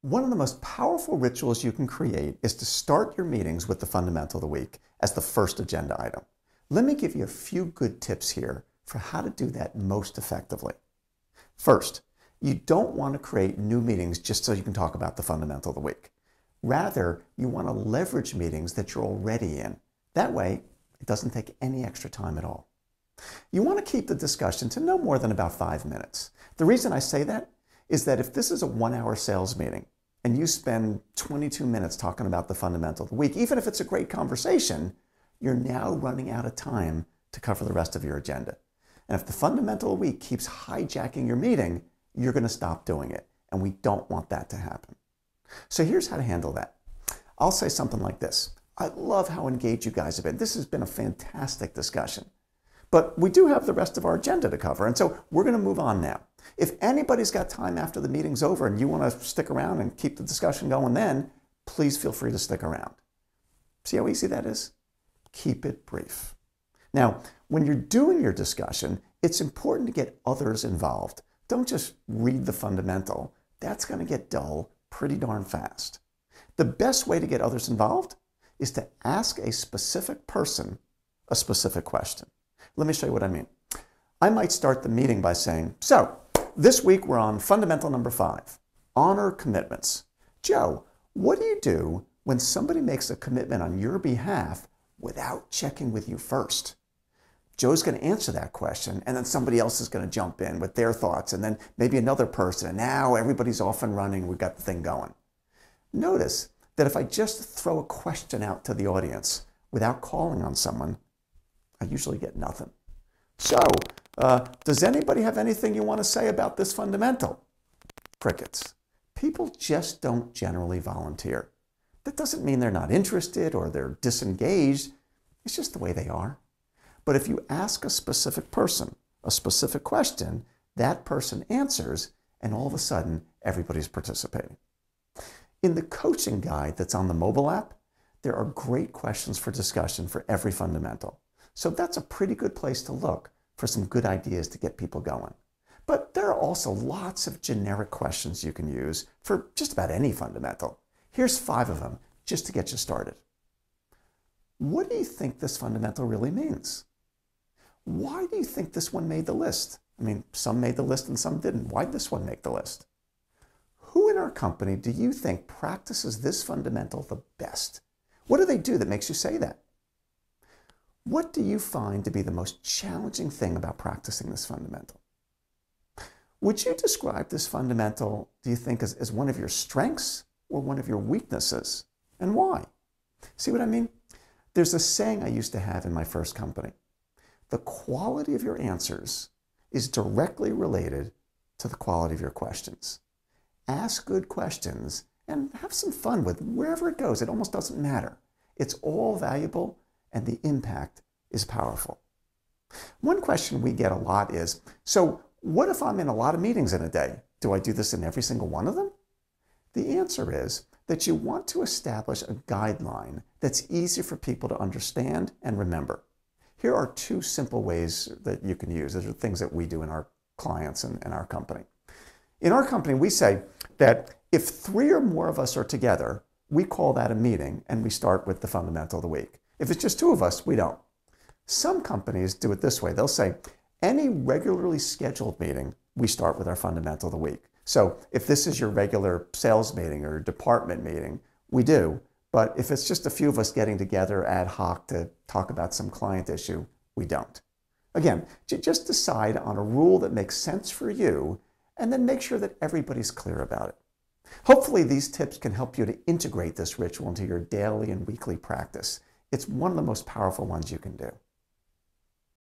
One of the most powerful rituals you can create is to start your meetings with the fundamental of the week as the first agenda item. Let me give you a few good tips here for how to do that most effectively. First, you don't want to create new meetings just so you can talk about the fundamental of the week. Rather, you want to leverage meetings that you're already in. That way, it doesn't take any extra time at all. You want to keep the discussion to no more than about 5 minutes. The reason I say that is that if this is a 1-hour sales meeting and you spend 22 minutes talking about the fundamental of the week, even if it's a great conversation, you're now running out of time to cover the rest of your agenda. And if the fundamental of the week keeps hijacking your meeting, you're going to stop doing it. And we don't want that to happen. So here's how to handle that. I'll say something like this. I love how engaged you guys have been. This has been a fantastic discussion. But we do have the rest of our agenda to cover, and so we're going to move on now. If anybody's got time after the meeting's over and you want to stick around and keep the discussion going then, please feel free to stick around. See how easy that is? Keep it brief. Now, when you're doing your discussion, it's important to get others involved. Don't just read the fundamental. That's going to get dull pretty darn fast. The best way to get others involved is to ask a specific person a specific question. Let me show you what I mean. I might start the meeting by saying, so this week we're on fundamental number 5, honor commitments. Joe, what do you do when somebody makes a commitment on your behalf without checking with you first? Joe's going to answer that question, and then somebody else is going to jump in with their thoughts, and then maybe another person, and now everybody's off and running, we've got the thing going. Notice that if I just throw a question out to the audience without calling on someone, I usually get nothing. So, does anybody have anything you want to say about this fundamental? Crickets. People just don't generally volunteer. That doesn't mean they're not interested or they're disengaged. It's just the way they are. But if you ask a specific person a specific question, that person answers, and all of a sudden, everybody's participating. In the coaching guide that's on the mobile app, there are great questions for discussion for every fundamental. So that's a pretty good place to look for some good ideas to get people going. But there are also lots of generic questions you can use for just about any fundamental. Here's 5 of them just to get you started. What do you think this fundamental really means? Why do you think this one made the list? I mean, some made the list and some didn't. Why did this one make the list? Who in our company do you think practices this fundamental the best? What do they do that makes you say that? What do you find to be the most challenging thing about practicing this fundamental? Would you describe this fundamental, do you think, as one of your strengths or one of your weaknesses? And why? See what I mean? There's a saying I used to have in my first company. The quality of your answers is directly related to the quality of your questions. Ask good questions and have some fun with wherever it goes. It almost doesn't matter. It's all valuable and the impact is powerful. One question we get a lot is, so what if I'm in a lot of meetings in a day? Do I do this in every single one of them? The answer is that you want to establish a guideline that's easy for people to understand and remember. Here are 2 simple ways that you can use. These are things that we do in our clients and our company. In our company, we say that if 3 or more of us are together, we call that a meeting and we start with the fundamental of the week. If it's just 2 of us, we don't. Some companies do it this way. They'll say, any regularly scheduled meeting, we start with our fundamental of the week. So if this is your regular sales meeting or department meeting, we do. But if it's just a few of us getting together ad hoc to talk about some client issue, we don't. Again, just decide on a rule that makes sense for you and then make sure that everybody's clear about it. Hopefully these tips can help you to integrate this ritual into your daily and weekly practice. It's one of the most powerful ones you can do.